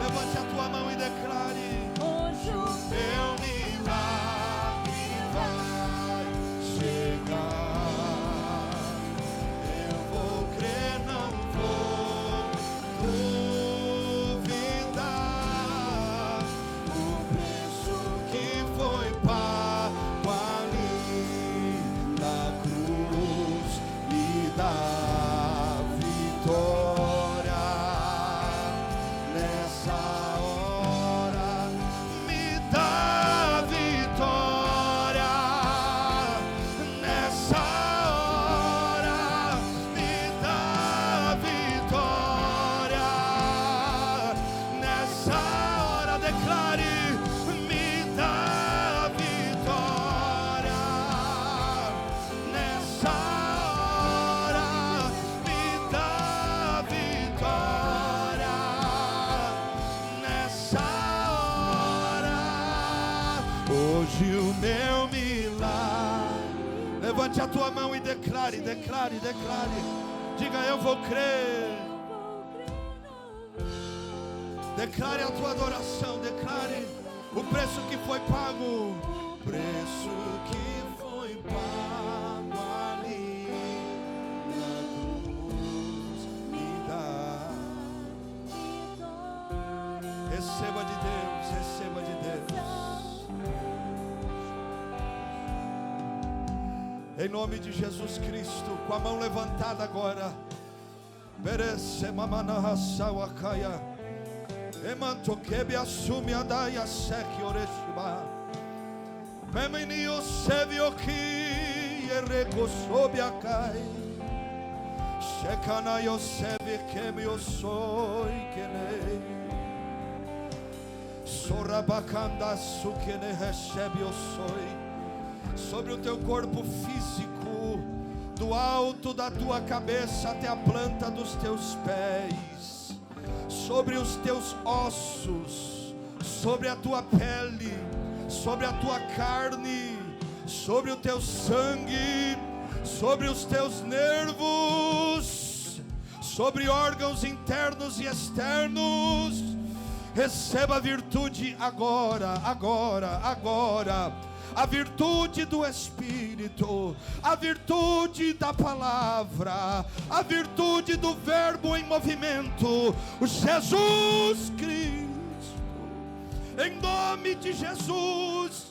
Levante a tua mão e declare: Hoje o meu milagre vai Hoje o meu milagre. Levante a tua mão e declare, declare, declare. Diga: eu vou crer. Declare a tua adoração, declare o preço que foi pago. O preço que foi pago ali na cruz me dá. Receba de Deus, receba de Deus. Em nome de Jesus Cristo, com a mão levantada agora. Merece mamana sawakaya. Emanto kebe assume andaya seki oreshiba. Memenio sevio ki ereko sobi akai. Shekana yo sevi kemi yo soy kene. Sorabakanda sukene recebe yo soy. Sobre o teu corpo físico, do alto da tua cabeça até a planta dos teus pés, sobre os teus ossos, sobre a tua pele, sobre a tua carne, sobre o teu sangue, sobre os teus nervos, sobre órgãos internos e externos. Receba a virtude agora, agora, agora. A virtude do Espírito, a virtude da palavra, a virtude do verbo em movimento, o Jesus Cristo. Em nome de Jesus,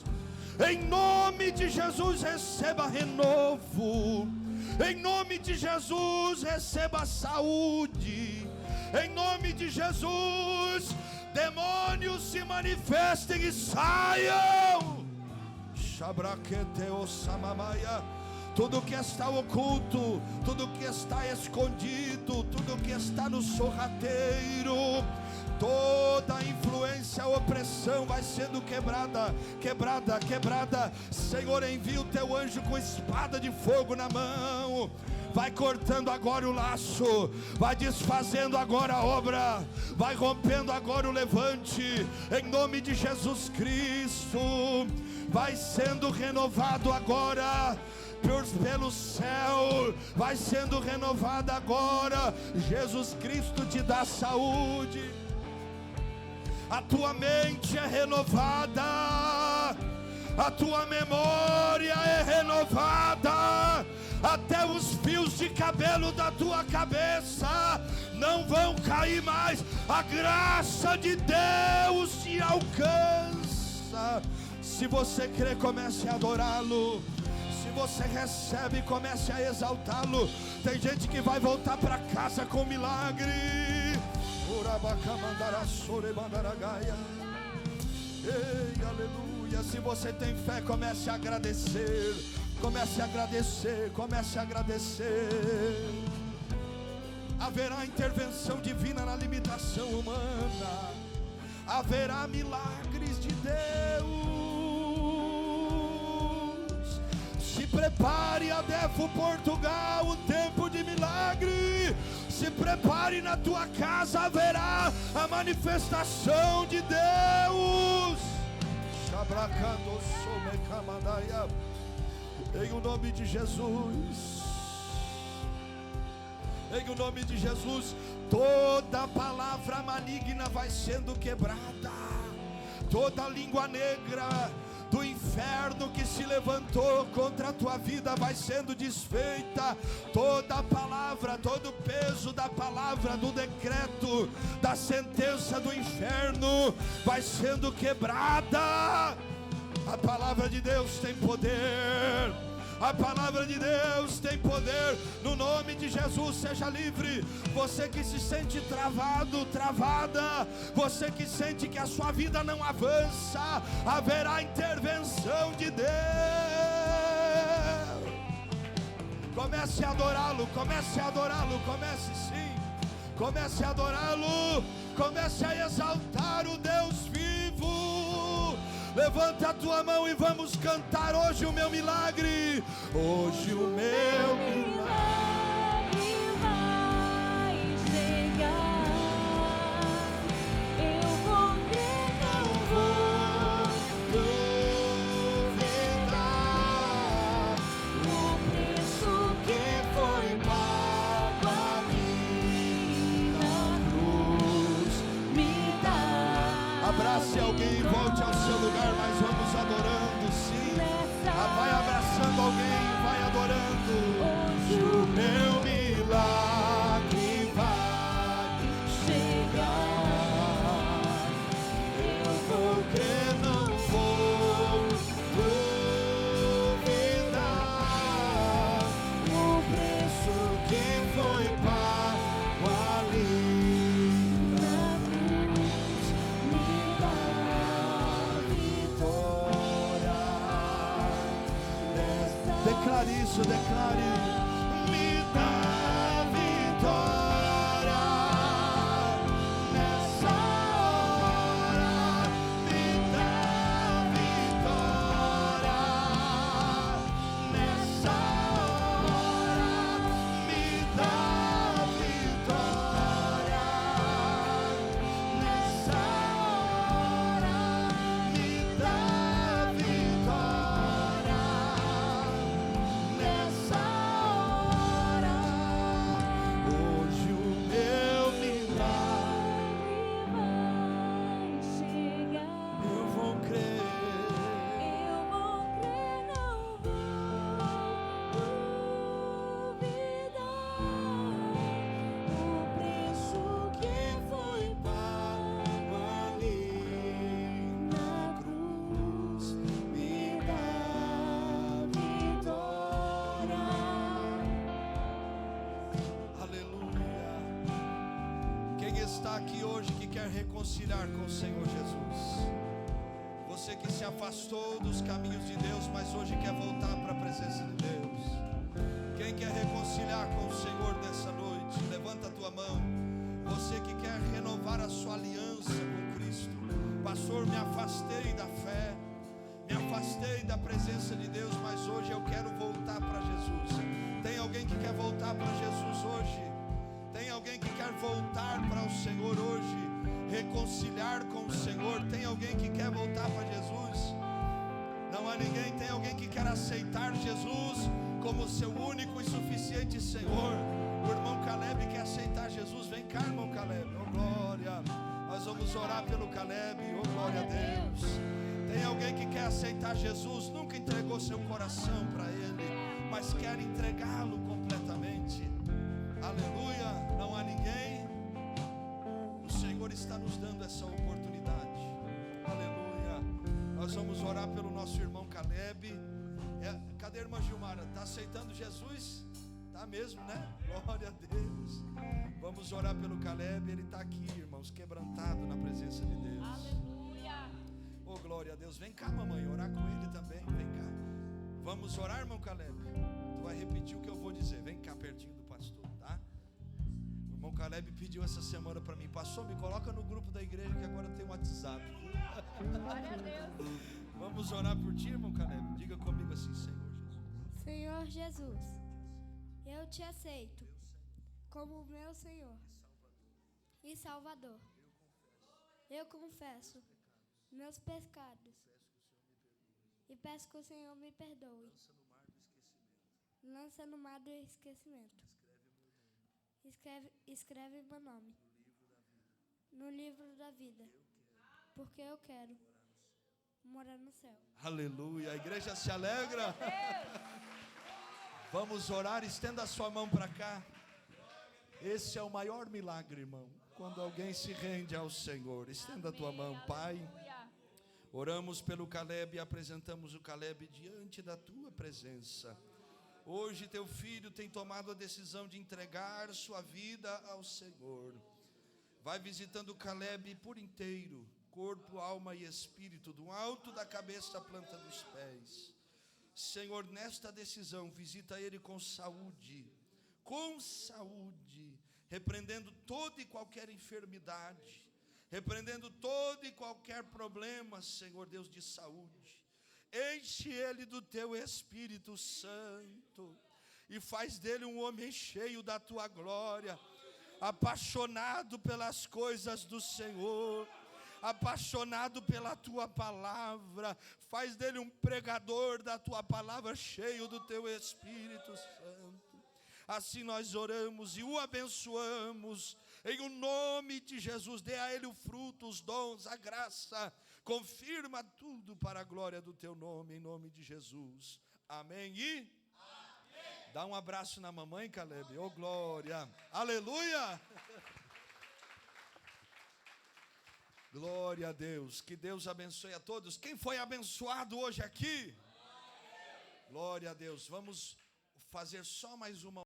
em nome de Jesus, receba renovo. Em nome de Jesus, receba saúde. Em nome de Jesus, demônios se manifestem e saiam. Tudo que está oculto, tudo que está escondido, tudo que está no sorrateiro, toda influência, opressão vai sendo quebrada, quebrada, quebrada. Senhor, envia o teu anjo com espada de fogo na mão. Vai cortando agora o laço, vai desfazendo agora a obra, vai rompendo agora o levante, em nome de Jesus Cristo. Vai sendo renovado agora pelo céu, vai sendo renovado agora. Jesus Cristo te dá saúde, a tua mente é renovada, a tua memória é renovada. Até os fios de cabelo da tua cabeça não vão cair mais. A graça de Deus te alcança. Se você crê, comece a adorá-lo. Se você recebe, comece a exaltá-lo. Tem gente que vai voltar para casa com milagre. Ei, aleluia. Se você tem fé, comece a agradecer. Comece a agradecer, comece a agradecer. Haverá intervenção divina na limitação humana. Haverá milagres de Deus. Se prepare, Adefo Portugal, o tempo de milagre. Se prepare, na tua casa haverá a manifestação de Deus. Em o nome de Jesus, em o nome de Jesus, toda palavra maligna vai sendo quebrada. Toda língua negra do inferno que se levantou contra a tua vida vai sendo desfeita. Toda palavra, todo peso da palavra, do decreto, da sentença do inferno vai sendo quebrada. A palavra de Deus tem poder. A palavra de Deus tem poder. No nome de Jesus, seja livre. Você que se sente travado, travada, você que sente que a sua vida não avança, haverá intervenção de Deus. Comece a adorá-lo, comece a adorá-lo, comece sim. Comece a adorá-lo, comece a exaltar o Deus vivo. Levanta a tua mão e vamos cantar hoje o meu milagre. Hoje o meu milagre vai chegar. Eu vou crer, não vou volte ao seu lugar, mas vamos adorando, sim. Vai abraçando alguém, vai adorando. Hoje O meu milagre vai chegar. Eu vou crer, não vou duvidar. O preço Que foi pago ali na cruz me dá vitória. Declare isso, declare. Me dá vitória nessa hora. Me dá vitória nessa hora. Me dá vitória nessa hora. Me dá vitória nessa hora. Hoje o meu milagre Vai chegar. eu vou crer. Eu vou crer, não vou duvidar. O preço que foi Pago ali na cruz me dá vitória. Aleluia. Quem está aqui hoje que quer reconciliar com o Senhor Jesus? Você que se afastou dos caminhos de Deus, mas hoje quer voltar para a presença de Deus. Quem quer reconciliar com o Senhor nessa noite? Levanta a tua mão. Você que quer renovar a sua aliança com Cristo. Pastor, me afastei da fé, me afastei da presença de Deus, mas hoje eu quero voltar para Jesus. Tem alguém que quer voltar para Jesus hoje? Tem alguém que quer voltar para o Senhor hoje? Reconciliar com o Senhor? Tem alguém que quer voltar para Jesus? Não há ninguém. Tem alguém que quer aceitar Jesus como seu único e suficiente Senhor? O irmão Caleb quer aceitar Jesus. Vem cá, irmão Caleb. Oh glória. Nós vamos orar pelo Caleb. Oh glória a Deus. Tem alguém que quer aceitar Jesus? Nunca entregou seu coração para Ele, mas quer entregá-lo completamente. Aleluia. Não há ninguém. O Senhor está nos dando essa oportunidade. Aleluia. Nós vamos orar pelo nosso irmão Caleb. Cadê a irmã Gilmara? Está aceitando Jesus? Está mesmo, né? Glória a Deus. Vamos orar pelo Caleb. Ele está aqui, irmãos, quebrantado na presença de Deus. Aleluia. Oh, glória a Deus. Vem cá, mamãe, orar com ele também. Vem cá. Vamos orar, irmão Caleb. Tu vai repetir o que eu vou dizer. Vem cá pertinho do pastor, tá? O irmão Caleb pediu essa semana para mim: pastor, me coloca no grupo da igreja que agora tem WhatsApp. Glória a Deus. Vamos orar por ti, irmão Caleb. Diga comigo assim: Senhor Jesus, Senhor Jesus, eu te aceito como meu Senhor e Salvador. Eu confesso meus pecados e peço que o Senhor me perdoe. Lança no mar do esquecimento. Escreve meu nome no livro da vida, porque eu quero morar no céu. aleluia. A igreja se alegra. Vamos orar. Estenda a sua mão para cá. Esse é o maior milagre, irmão, quando alguém se rende ao Senhor. Estenda a tua mão, Pai. Oramos pelo Caleb e apresentamos o Caleb diante da tua presença. Hoje teu filho tem tomado a decisão de entregar sua vida ao Senhor. Vai visitando o Caleb por inteiro, corpo, alma e espírito, do alto da cabeça à planta dos pés. Senhor, nesta decisão, visita ele com saúde, repreendendo toda e qualquer enfermidade, repreendendo todo e qualquer problema, Senhor Deus, de saúde. Enche ele do teu Espírito Santo e faz dele um homem cheio da tua glória, apaixonado pelas coisas do Senhor, apaixonado pela tua palavra. Faz dele um pregador da tua palavra, cheio do teu Espírito Santo. Assim nós oramos e o abençoamos em o nome de Jesus. Dê a ele o fruto, os dons, a graça, Confirma tudo para a glória do teu nome, em nome de Jesus. Amém e? Amém. Dá um abraço na mamãe, Caleb. Oh, glória. Aleluia. Glória a Deus. Que Deus abençoe a todos. Quem foi abençoado hoje aqui? Glória a Deus. Vamos fazer só mais uma